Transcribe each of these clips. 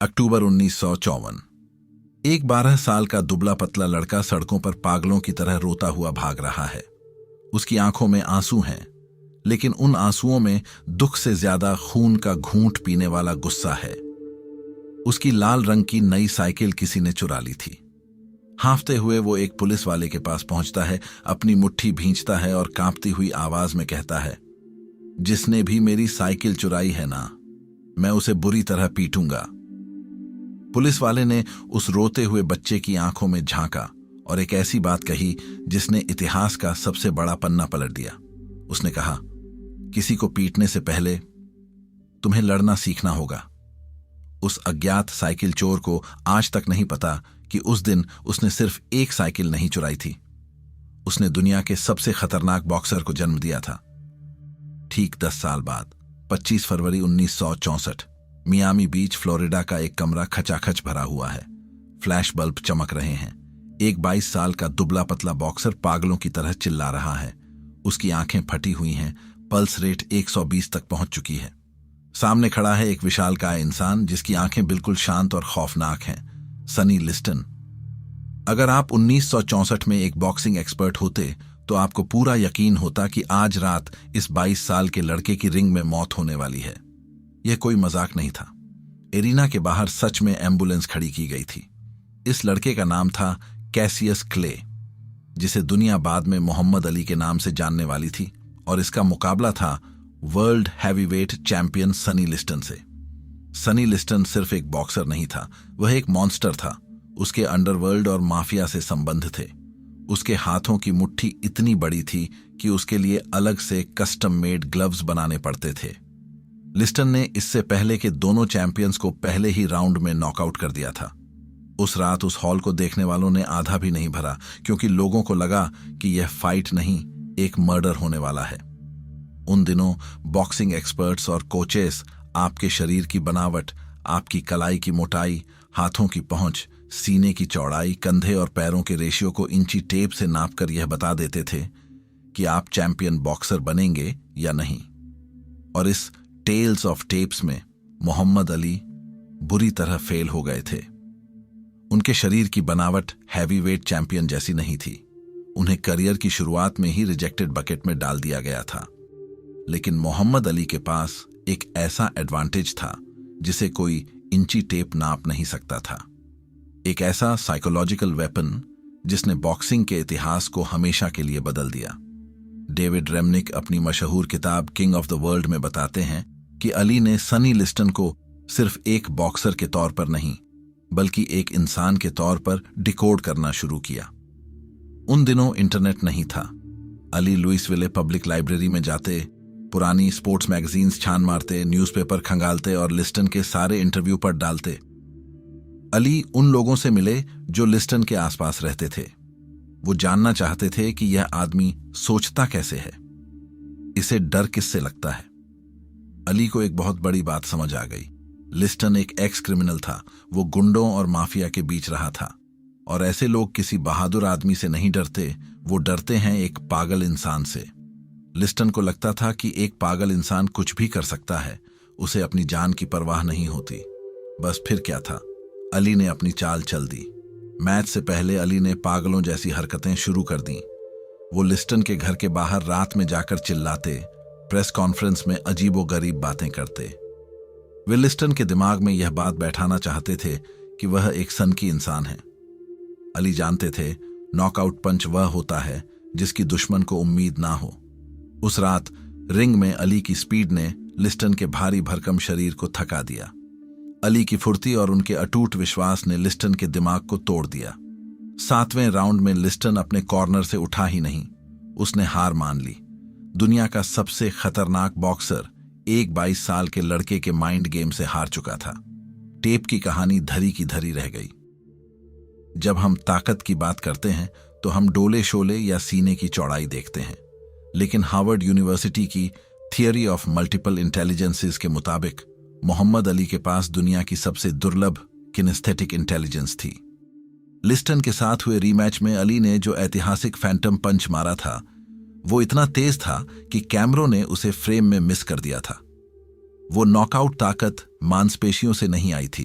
अक्टूबर 1954। एक 12 साल का दुबला पतला लड़का सड़कों पर पागलों की तरह रोता हुआ भाग रहा है। उसकी आंखों में आंसू हैं, लेकिन उन आंसुओं में दुख से ज्यादा खून का घूंट पीने वाला गुस्सा है। उसकी लाल रंग की नई साइकिल किसी ने चुरा ली थी। हांफते हुए वो एक पुलिस वाले के पास पहुंचता है, अपनी मुट्ठी भींचता है और कांपती हुई आवाज में कहता है, जिसने भी मेरी साइकिल चुराई है ना, मैं उसे बुरी तरह पीटूंगा। पुलिस वाले ने उस रोते हुए बच्चे की आंखों में झांका और एक ऐसी बात कही जिसने इतिहास का सबसे बड़ा पन्ना पलट दिया। उसने कहा, किसी को पीटने से पहले तुम्हें लड़ना सीखना होगा। उस अज्ञात साइकिल चोर को आज तक नहीं पता कि उस दिन उसने सिर्फ एक साइकिल नहीं चुराई थी, उसने दुनिया के सबसे खतरनाक बॉक्सर को जन्म दिया था। ठीक 10 साल बाद 25 फरवरी 1964 मियामी बीच फ्लोरिडा का एक कमरा खचाखच भरा हुआ है। फ्लैश बल्ब चमक रहे हैं। एक 22 साल का दुबला पतला बॉक्सर पागलों की तरह चिल्ला रहा है। उसकी आंखें फटी हुई हैं, पल्स रेट 120 तक पहुंच चुकी है। सामने खड़ा है एक विशालकाय इंसान जिसकी आंखें बिल्कुल शांत और खौफनाक हैं, सनी लिस्टन। अगर आप 1964 में एक बॉक्सिंग एक्सपर्ट होते तो आपको पूरा यकीन होता कि आज रात इस 22 साल के लड़के की रिंग में मौत होने वाली है। यह कोई मजाक नहीं था। एरिना के बाहर सच में एम्बुलेंस खड़ी की गई थी। इस लड़के का नाम था कैसियस क्ले, जिसे दुनिया बाद में मोहम्मद अली के नाम से जानने वाली थी, और इसका मुकाबला था world heavyweight champion Sonny Liston से। सनी लिस्टन सिर्फ एक बॉक्सर नहीं था, वह एक मॉन्स्टर था। उसके अंडरवर्ल्ड और माफिया से संबंध थे। उसके हाथों की मुट्ठी इतनी बड़ी थी कि उसके लिए अलग से कस्टम मेड ग्लव्स बनाने पड़ते थे। लिस्टन ने इससे पहले के दोनों चैंपियंस को पहले ही राउंड में नॉकआउट कर दिया था। उस रात उस हॉल को देखने वालों ने आधा भी नहीं भरा, क्योंकि लोगों को लगा कि यह फाइट नहीं, एक मर्डर होने वाला है। उन दिनों बॉक्सिंग एक्सपर्ट्स और कोचेस आपके शरीर की बनावट, आपकी कलाई की मोटाई, हाथों की पहुंच, सीने की चौड़ाई, कंधे और पैरों के रेशियो को इंची टेप से नापकर यह बता देते थे कि आप चैंपियन बॉक्सर बनेंगे या नहीं। और इस टेल्स ऑफ टेप्स में मोहम्मद अली बुरी तरह फेल हो गए थे। उनके शरीर की बनावट हैवीवेट चैंपियन जैसी नहीं थी। उन्हें करियर की शुरुआत में ही रिजेक्टेड बकेट में डाल दिया गया था। लेकिन मोहम्मद अली के पास एक ऐसा एडवांटेज था जिसे कोई इंची टेप नाप नहीं सकता था। एक ऐसा साइकोलॉजिकल वेपन जिसने बॉक्सिंग के इतिहास को हमेशा के लिए बदल दिया। डेविड रेमनिक अपनी मशहूर किताब किंग ऑफ द वर्ल्ड में बताते हैं कि अली ने सनी लिस्टन को सिर्फ एक बॉक्सर के तौर पर नहीं, बल्कि एक इंसान के तौर पर डिकोड करना शुरू किया। उन दिनों इंटरनेट नहीं था। अली लुइसविले पब्लिक लाइब्रेरी में जाते, पुरानी स्पोर्ट्स मैगजीन्स छान मारते, न्यूज़पेपर खंगालते और लिस्टन के सारे इंटरव्यू पर डालते। अली उन लोगों से मिले जो लिस्टन के आसपास रहते थे। वो जानना चाहते थे कि यह आदमी सोचता कैसे है, इसे डर किससे लगता है। अली को एक बहुत बड़ी बात समझ आ गई। लिस्टन एक एक्स क्रिमिनल था। वो गुंडों और माफिया के बीच रहा था, और ऐसे लोग किसी बहादुर आदमी से नहीं डरते, वो डरते हैं एक पागल इंसान से। लिस्टन को लगता था कि एक पागल इंसान कुछ भी कर सकता है, उसे अपनी जान की परवाह नहीं होती। बस फिर क्या था, अली ने अपनी चाल चल दी। मैच से पहले अली ने पागलों जैसी हरकतें शुरू कर दी। वो लिस्टन के घर के बाहर रात में जाकर चिल्लाते, प्रेस कॉन्फ्रेंस में अजीबोगरीब बातें करते। वे लिस्टन के दिमाग में यह बात बैठाना चाहते थे कि वह एक सनकी इंसान है। अली जानते थे नॉकआउट पंच वह होता है जिसकी दुश्मन को उम्मीद ना हो। उस रात रिंग में अली की स्पीड ने लिस्टन के भारी भरकम शरीर को थका दिया। अली की फुर्ती और उनके अटूट विश्वास ने लिस्टन के दिमाग को तोड़ दिया। 7वें राउंड में लिस्टन अपने कॉर्नर से उठा ही नहीं, उसने हार मान ली। दुनिया का सबसे खतरनाक बॉक्सर एक 22 साल के लड़के के माइंड गेम से हार चुका था। टेप की कहानी धरी की धरी रह गई। जब हम ताकत की बात करते हैं तो हम डोले शोले या सीने की चौड़ाई देखते हैं, लेकिन हार्वर्ड यूनिवर्सिटी की थियरी ऑफ मल्टीपल इंटेलिजेंसेस के मुताबिक मोहम्मद अली के पास दुनिया की सबसे दुर्लभ किनेस्थेटिक इंटेलिजेंस थी। लिस्टन के साथ हुए रीमैच में अली ने जो ऐतिहासिक फैंटम पंच मारा था, वो इतना तेज था कि कैमरों ने उसे फ्रेम में मिस कर दिया था। वो नॉकआउट ताकत मांसपेशियों से नहीं आई थी,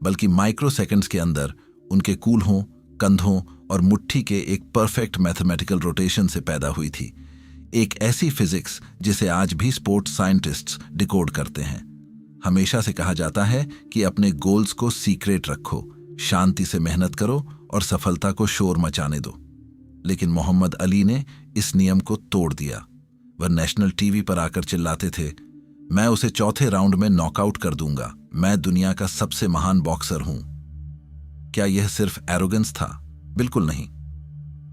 बल्कि माइक्रो सेकंड्स के अंदर उनके कूल्हों, कंधों और मुट्ठी के एक परफेक्ट मैथमेटिकल रोटेशन से पैदा हुई थी। एक ऐसी फिजिक्स जिसे आज भी स्पोर्ट्स साइंटिस्ट्स डिकोड करते हैं। हमेशा से कहा जाता है कि अपने गोल्स को सीक्रेट रखो, शांति से मेहनत करो और सफलता को शोर मचाने दो। लेकिन मोहम्मद अली ने इस नियम को तोड़ दिया। वह नेशनल टीवी पर आकर चिल्लाते थे, मैं उसे चौथे राउंड में नॉकआउट कर दूंगा, मैं दुनिया का सबसे महान बॉक्सर हूं। क्या यह सिर्फ एरोगेंस था? बिल्कुल नहीं।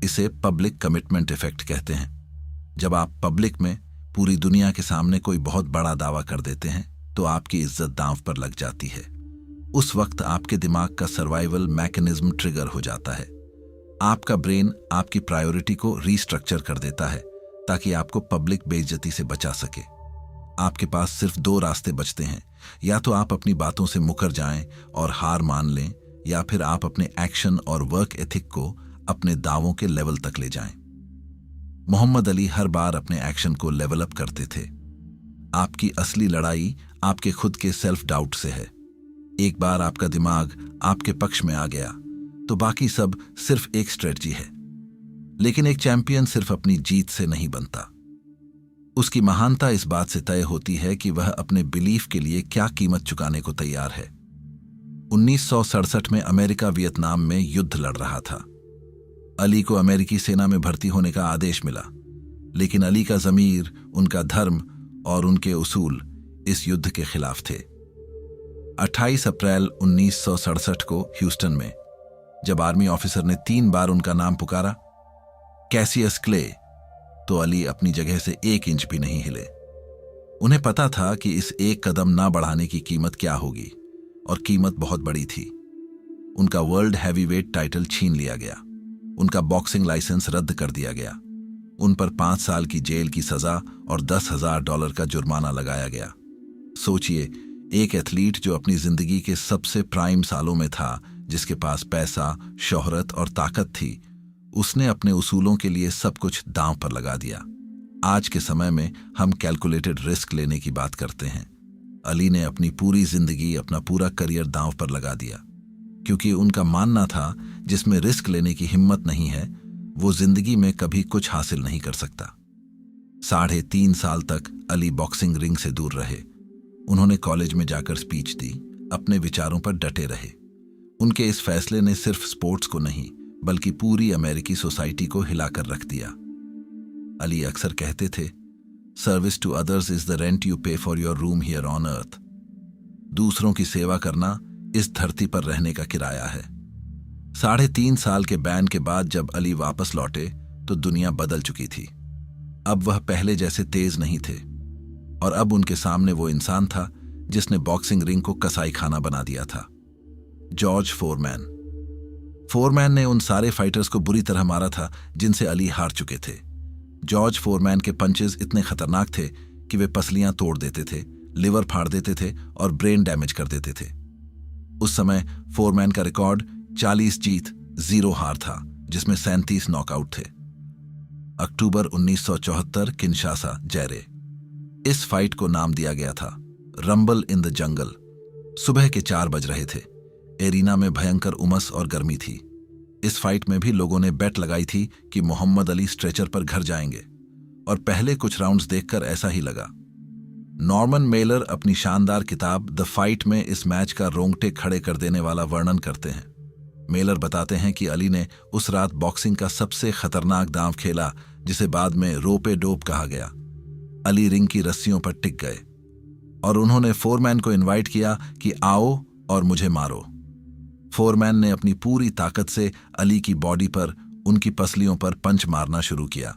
इसे पब्लिक कमिटमेंट इफेक्ट कहते हैं। जब आप पब्लिक में पूरी दुनिया के सामने कोई बहुत बड़ा दावा कर देते हैं तो आपकी इज्जत दांव पर लग जाती है। उस वक्त आपके दिमाग का सर्वाइवल मैकेनिज्म ट्रिगर हो जाता है। आपका ब्रेन आपकी प्रायोरिटी को रीस्ट्रक्चर कर देता है ताकि आपको पब्लिक बेइज्जती से बचा सके। आपके पास सिर्फ दो रास्ते बचते हैं, या तो आप अपनी बातों से मुकर जाएं और हार मान लें, या फिर आप अपने एक्शन और वर्क एथिक को अपने दावों के लेवल तक ले जाएं। मोहम्मद अली हर बार अपने एक्शन को लेवल अप करते थे। आपकी असली लड़ाई आपके खुद के सेल्फ डाउट से है। एक बार आपका दिमाग आपके पक्ष में आ गया तो बाकी सब सिर्फ एक स्ट्रेटजी है। लेकिन एक चैंपियन सिर्फ अपनी जीत से नहीं बनता। उसकी महानता इस बात से तय होती है कि वह अपने बिलीफ के लिए क्या कीमत चुकाने को तैयार है। 1967 में अमेरिका वियतनाम में युद्ध लड़ रहा था। अली को अमेरिकी सेना में भर्ती होने का आदेश मिला, लेकिन अली का ज़मीर, उनका धर्म और उनके उसूल इस युद्ध के खिलाफ थे। 28 अप्रैल 1967 को ह्यूस्टन में जब आर्मी ऑफिसर ने 3 बार उनका नाम पुकारा, कैसियस क्ले, तो अली अपनी जगह से 1 इंच भी नहीं हिले। उन्हें पता था कि इस एक कदम ना बढ़ाने की कीमत क्या होगी, और कीमत बहुत बड़ी थी। उनका वर्ल्ड हैवीवेट टाइटल छीन लिया गया, उनका बॉक्सिंग लाइसेंस रद्द कर दिया गया, उन पर 5 साल की जेल की सजा और $10,000 का जुर्माना लगाया गया। सोचिए, एक एथलीट जो अपनी जिंदगी के सबसे प्राइम सालों में था, जिसके पास पैसा, शोहरत और ताकत थी, उसने अपने उसूलों के लिए सब कुछ दांव पर लगा दिया। आज के समय में हम कैलकुलेटेड रिस्क लेने की बात करते हैं। अली ने अपनी पूरी जिंदगी, अपना पूरा करियर दांव पर लगा दिया, क्योंकि उनका मानना था जिसमें रिस्क लेने की हिम्मत नहीं है वो जिंदगी में कभी कुछ हासिल नहीं कर सकता। 3.5 साल तक अली बॉक्सिंग रिंग से दूर रहे। उन्होंने कॉलेज में जाकर स्पीच दी, अपने विचारों पर डटे रहे। उनके इस फैसले ने सिर्फ स्पोर्ट्स को नहीं बल्कि पूरी अमेरिकी सोसाइटी को हिलाकर रख दिया। अली अक्सर कहते थे, service to others is the rent you pay for your room here on earth. दूसरों की सेवा करना इस धरती पर रहने का किराया है। 3.5 साल के बैन के बाद जब अली वापस लौटे तो दुनिया बदल चुकी थी। अब वह पहले जैसे तेज नहीं थे, और अब उनके सामने वो इंसान था जिसने बॉक्सिंग रिंग को कसाई खाना बना दिया था। जॉर्ज फोरमैन ने उन सारे फाइटर्स को बुरी तरह मारा था जिनसे अली हार चुके थे। जॉर्ज फोरमैन के पंचेस इतने खतरनाक थे कि वे पसलियां तोड़ देते थे, लिवर फाड़ देते थे और ब्रेन डैमेज कर देते थे। उस समय फोरमैन का रिकॉर्ड 40 जीत 0 हार था, जिसमें 37 नॉकआउट थे। अक्टूबर 1974, किनशासा, जैरे। इस फाइट को नाम दिया गया था रंबल इन द जंगल। सुबह के 4 बज रहे थे। एरिना में भयंकर उमस और गर्मी थी। इस फाइट में भी लोगों ने बेट लगाई थी कि मोहम्मद अली स्ट्रेचर पर घर जाएंगे, और पहले कुछ राउंड्स देखकर ऐसा ही लगा। नॉर्मन मेलर अपनी शानदार किताब द फाइट में इस मैच का रोंगटे खड़े कर देने वाला वर्णन करते हैं। मेलर बताते हैं कि अली ने उस रात बॉक्सिंग का सबसे खतरनाक दांव खेला, जिसे बाद में रोपे डोप कहा गया। अली रिंग की रस्सियों पर टिक गए और उन्होंने फोरमैन को इनवाइट किया कि आओ और मुझे मारो। फोरमैन ने अपनी पूरी ताकत से अली की बॉडी पर, उनकी पसलियों पर पंच मारना शुरू किया,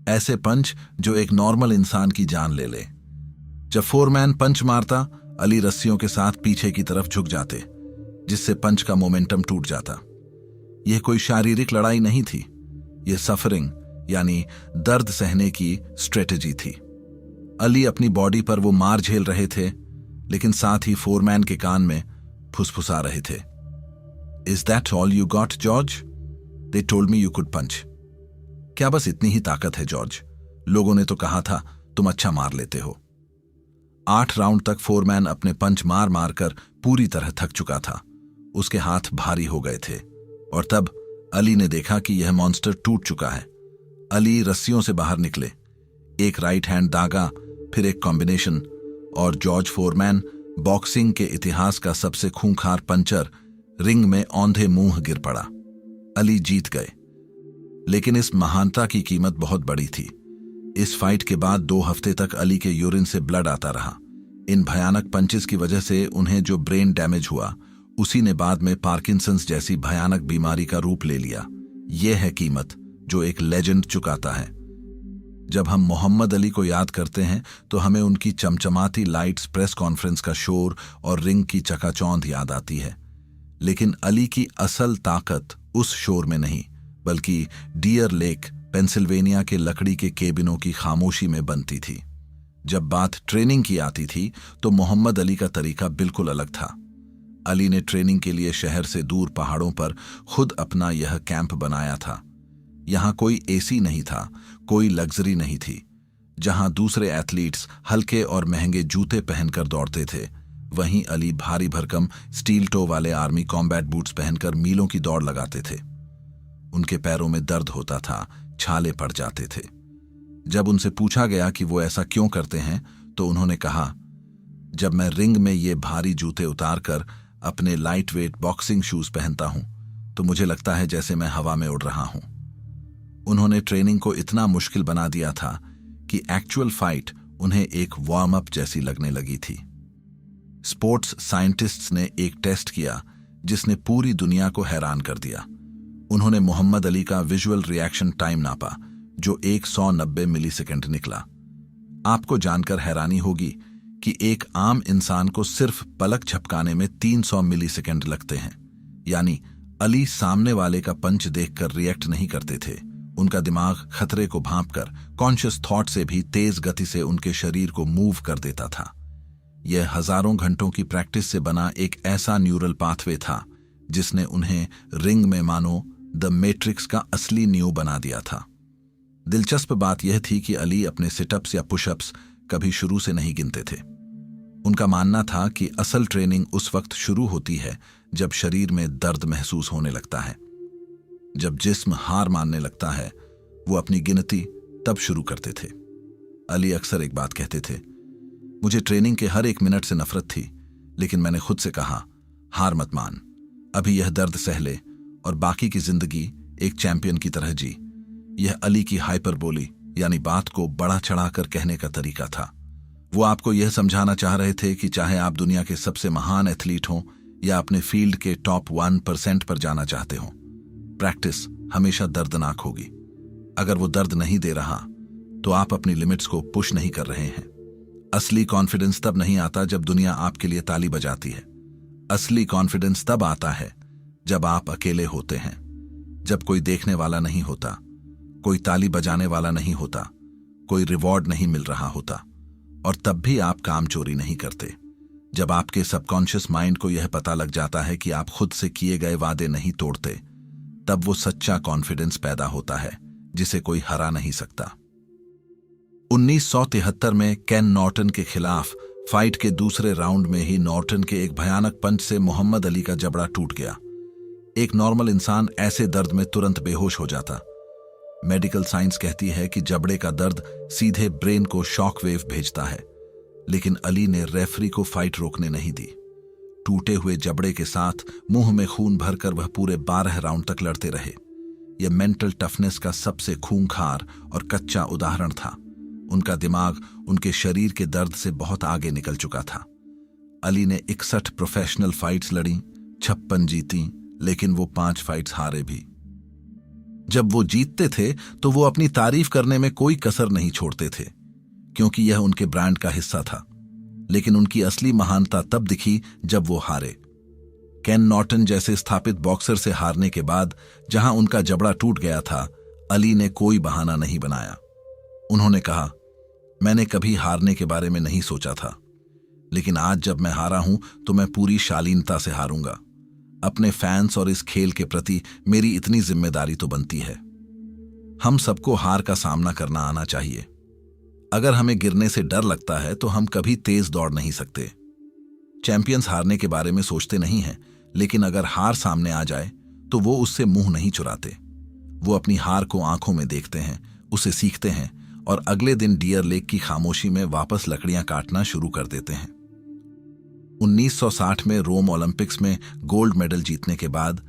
ऐसे पंच जो एक नॉर्मल इंसान की जान ले ले। जब फोरमैन पंच मारता, अली रस्सियों के साथ पीछे की तरफ झुक जाते, जिससे पंच का मोमेंटम टूट जाता। यह कोई शारीरिक लड़ाई नहीं थी, यह सफरिंग यानी दर्द सहने की स्ट्रेटेजी थी। अली अपनी बॉडी पर वो मार झेल रहे थे, लेकिन साथ ही फोरमैन के कान में फुसफुसा रहे थे, is that all you got George? They told me you could punch. क्या बस इतनी ही ताकत है जॉर्ज? लोगों ने तो कहा था तुम अच्छा मार लेते हो। 8 राउंड तक फोरमैन अपने पंच मार मार कर पूरी तरह थक चुका था। उसके हाथ भारी हो गए थे और तब अली ने देखा कि यह मॉन्स्टर टूट चुका है। अली रस्सियों से बाहर निकले, एक राइट हैंड दागा, फिर एक कॉम्बिनेशन, और जॉर्ज फोरमैन, बॉक्सिंग के इतिहास का सबसे खूंखार पंचर, रिंग में औंधे मुंह गिर पड़ा। अली जीत गए, लेकिन इस महानता की कीमत बहुत बड़ी थी। इस फाइट के बाद 2 हफ्ते तक अली के यूरिन से ब्लड आता रहा। इन भयानक पंचेस की वजह से उन्हें जो ब्रेन डैमेज हुआ, उसी ने बाद में पार्किंसंस जैसी भयानक बीमारी का रूप ले लिया। यह है कीमत जो एक लेजेंड चुकाता है। जब हम मोहम्मद अली को याद करते हैं तो हमें उनकी चमचमाती लाइट्स, प्रेस कॉन्फ्रेंस का शोर और रिंग की चकाचौंध याद आती है। लेकिन अली की असल ताकत उस शोर में नहीं, बल्कि डियर लेक, पेंसिल्वेनिया के लकड़ी के केबिनों की खामोशी में बनती थी। जब बात ट्रेनिंग की आती थी तो मोहम्मद अली का तरीका बिल्कुल अलग था। अली ने ट्रेनिंग के लिए शहर से दूर पहाड़ों पर खुद अपना यह कैंप बनाया था। यहां कोई एसी नहीं था, कोई लग्जरी नहीं थी। जहां दूसरे एथलीट्स हल्के और महंगे जूते पहनकर दौड़ते थे, वहीं अली भारी भरकम स्टील टो वाले आर्मी कॉम्बैट बूट्स पहनकर मीलों की दौड़ लगाते थे। उनके पैरों में दर्द होता था, छाले पड़ जाते थे। जब उनसे पूछा गया कि वो ऐसा क्यों करते हैं तो उन्होंने कहा, जब मैं रिंग में ये भारी जूते उतारकर अपने लाइट वेट बॉक्सिंग शूज पहनता हूं तो मुझे लगता है जैसे मैं हवा में उड़ रहा हूं। उन्होंने ट्रेनिंग को इतना मुश्किल बना दिया था कि एक्चुअल फाइट उन्हें एक वार्म अप जैसी लगने लगी थी। स्पोर्ट्स साइंटिस्ट्स ने एक टेस्ट किया जिसने पूरी दुनिया को हैरान कर दिया। उन्होंने मोहम्मद अली का विजुअल रिएक्शन टाइम नापा, जो 190 मिलीसेकंड निकला। आपको जानकर हैरानी होगी कि एक आम इंसान को सिर्फ पलक झपकाने में 300 मिलीसेकंड लगते हैं। यानी अली सामने वाले का पंच देखकर रिएक्ट नहीं करते थे, उनका दिमाग खतरे को भांपकर कॉन्शियस थॉट से भी तेज गति से उनके शरीर को मूव कर देता था। यह हजारों घंटों की प्रैक्टिस से बना एक ऐसा न्यूरल पाथवे था जिसने उन्हें रिंग में मानो द मैट्रिक्स का असली न्यू बना दिया था। दिलचस्प बात यह थी कि अली अपने सिटअप्स या पुशअप्स कभी शुरू से नहीं गिनते थे। उनका मानना था कि असल ट्रेनिंग उस वक्त शुरू होती है जब शरीर में दर्द महसूस होने लगता है। जब जिस्म हार मानने लगता है, वो अपनी गिनती तब शुरू करते थे। अली अक्सर एक बात कहते थे, मुझे ट्रेनिंग के हर एक मिनट से नफरत थी, लेकिन मैंने खुद से कहा, हार मत मान, अभी यह दर्द सह ले और बाकी की जिंदगी एक चैंपियन की तरह जी। यह अली की हाइपरबोली यानी बात को बढ़ा चढ़ाकर कहने का तरीका था। वो आपको यह समझाना चाह रहे थे कि चाहे आप दुनिया के सबसे महान एथलीट हों या अपने फील्ड के टॉप 1% पर जाना चाहते हो, प्रैक्टिस हमेशा दर्दनाक होगी। अगर वो दर्द नहीं दे रहा तो आप अपनी लिमिट्स को पुश नहीं कर रहे हैं। असली कॉन्फिडेंस तब नहीं आता जब दुनिया आपके लिए ताली बजाती है। असली कॉन्फिडेंस तब आता है जब आप अकेले होते हैं, जब कोई देखने वाला नहीं होता, कोई ताली बजाने वाला नहीं होता, कोई रिवॉर्ड नहीं मिल रहा होता, और तब भी आप काम चोरी नहीं करते। जब आपके सबकॉन्शियस माइंड को यह पता लग जाता है कि आप खुद से किए गए वादे नहीं तोड़ते, तब वो सच्चा कॉन्फिडेंस पैदा होता है जिसे कोई हरा नहीं सकता। 1973 में केन नॉर्टन के खिलाफ फाइट के दूसरे राउंड में ही नॉर्टन के एक भयानक पंच से मोहम्मद अली का जबड़ा टूट गया। एक नॉर्मल इंसान ऐसे दर्द में तुरंत बेहोश हो जाता। मेडिकल साइंस कहती है कि जबड़े का दर्द सीधे ब्रेन को शॉक वेव भेजता है, लेकिन अली ने रेफरी को फाइट रोकने नहीं दी। टूटे हुए जबड़े के साथ मुंह में खून भरकर वह पूरे 12 राउंड तक लड़ते रहे। यह मेंटल टफनेस का सबसे खूंखार और कच्चा उदाहरण था। उनका दिमाग उनके शरीर के दर्द से बहुत आगे निकल चुका था। अली ने 61 प्रोफेशनल फाइट्स लड़ी, 56 जीती, लेकिन वो 5 फाइट्स हारे भी। जब वो जीतते थे तो वो अपनी तारीफ करने में कोई कसर नहीं छोड़ते थे, क्योंकि यह उनके ब्रांड का हिस्सा था। लेकिन उनकी असली महानता तब दिखी जब वो हारे। केन नॉर्टन जैसे स्थापित बॉक्सर से हारने के बाद जहां उनका जबड़ा टूट गया था, अली ने कोई बहाना नहीं बनाया। उन्होंने कहा, मैंने कभी हारने के बारे में नहीं सोचा था, लेकिन आज जब मैं हारा हूं तो मैं पूरी शालीनता से हारूंगा। अपने फैंस और इस खेल के प्रति मेरी इतनी जिम्मेदारी तो बनती है। हम सबको हार का सामना करना आना चाहिए। अगर हमें गिरने से डर लगता है तो हम कभी तेज दौड़ नहीं सकते। चैंपियंस हारने के बारे में सोचते नहीं हैं, लेकिन अगर हार सामने आ जाए तो वो उससे मुंह नहीं चुराते। वो अपनी हार को आंखों में देखते हैं, उसे सीखते हैं और अगले दिन डियर लेक की खामोशी में वापस लकड़ियां काटना शुरू कर देते हैं। 1960 में रोम ओलंपिक्स में गोल्ड मेडल जीतने के बाद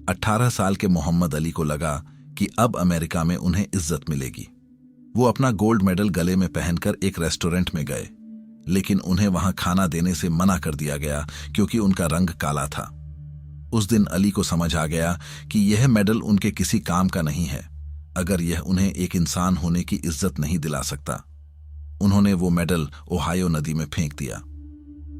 18 साल के मोहम्मद अली को लगा कि अब अमेरिका में उन्हें इज्जत मिलेगी। वो अपना गोल्ड मेडल गले में पहनकर एक रेस्टोरेंट में गए, लेकिन उन्हें वहां खाना देने से मना कर दिया गया क्योंकि उनका रंग काला था। उस दिन अली को समझ आ गया कि यह मेडल उनके किसी काम का नहीं है अगर यह उन्हें एक इंसान होने की इज्जत नहीं दिला सकता। उन्होंने वो मेडल ओहायो नदी में फेंक दिया।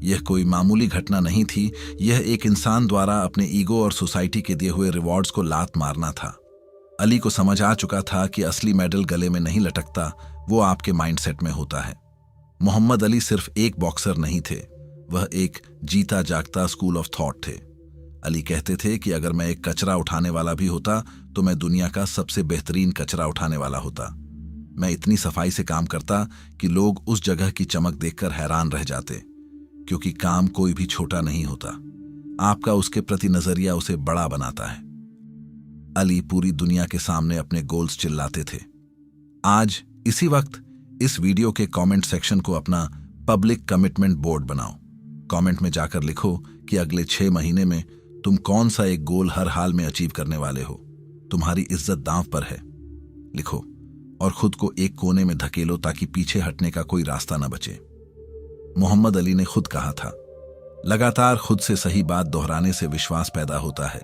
यह कोई मामूली घटना नहीं थी, यह एक इंसान द्वारा अपने ईगो और सोसाइटी के दिए हुए रिवॉर्ड्स को लात मारना था। अली को समझ आ चुका था कि असली मेडल गले में नहीं लटकता, वो आपके माइंडसेट में होता है। मोहम्मद अली सिर्फ एक बॉक्सर नहीं थे, वह एक जीता जागता स्कूल ऑफ थॉट थे। अली कहते थे कि अगर मैं एक कचरा उठाने वाला भी होता तो मैं दुनिया का सबसे बेहतरीन कचरा उठाने वाला होता। मैं इतनी सफाई से काम करता कि लोग उस जगह की चमक देखकर हैरान रह जाते, क्योंकि काम कोई भी छोटा नहीं होता, आपका उसके प्रति नजरिया उसे बड़ा बनाता है। अली पूरी दुनिया के सामने अपने गोल्स चिल्लाते थे। आज इसी वक्त इस वीडियो के कमेंट सेक्शन को अपना पब्लिक कमिटमेंट बोर्ड बनाओ। कमेंट में जाकर लिखो कि अगले 6 महीने में तुम कौन सा एक गोल हर हाल में अचीव करने वाले हो। तुम्हारी इज्जत दांव पर है, लिखो और खुद को एक कोने में धकेलो ताकि पीछे हटने का कोई रास्ता न बचे। मोहम्मद अली ने खुद कहा था, लगातार खुद से सही बात दोहराने से विश्वास पैदा होता है,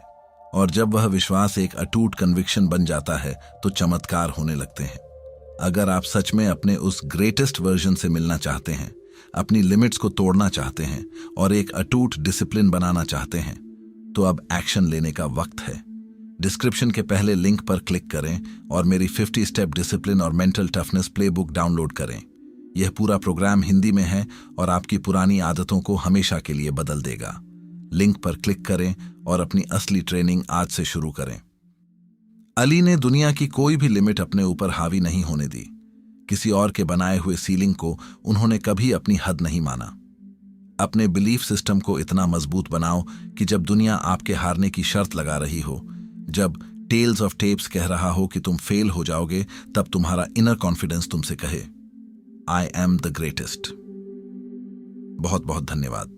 और जब वह विश्वास एक अटूट कन्विक्शन बन जाता है तो चमत्कार होने लगते हैं। अगर आप सच में अपने उस ग्रेटेस्ट वर्जन से मिलना चाहते हैं, अपनी लिमिट्स को तोड़ना चाहते हैं और एक अटूट डिसिप्लिन बनाना चाहते हैं, तो अब एक्शन लेने का वक्त है। डिस्क्रिप्शन के पहले लिंक पर क्लिक करें और मेरी 50 स्टेप डिसिप्लिन और मेंटल टफनेस प्लेबुक डाउनलोड करें। यह पूरा प्रोग्राम हिंदी में है और आपकी पुरानी आदतों को हमेशा के लिए बदल देगा। लिंक पर क्लिक करें और अपनी असली ट्रेनिंग आज से शुरू करें। अली ने दुनिया की कोई भी लिमिट अपने ऊपर हावी नहीं होने दी। किसी और के बनाए हुए सीलिंग को उन्होंने कभी अपनी हद नहीं माना। अपने बिलीफ सिस्टम को इतना मजबूत बनाओ कि जब दुनिया आपके हारने की शर्त लगा रही हो, जब टेल्स ऑफ टेप्स कह रहा हो कि तुम फेल हो जाओगे, तब तुम्हारा इनर कॉन्फिडेंस तुमसे कहे, आई एम द ग्रेटेस्ट। बहुत बहुत धन्यवाद।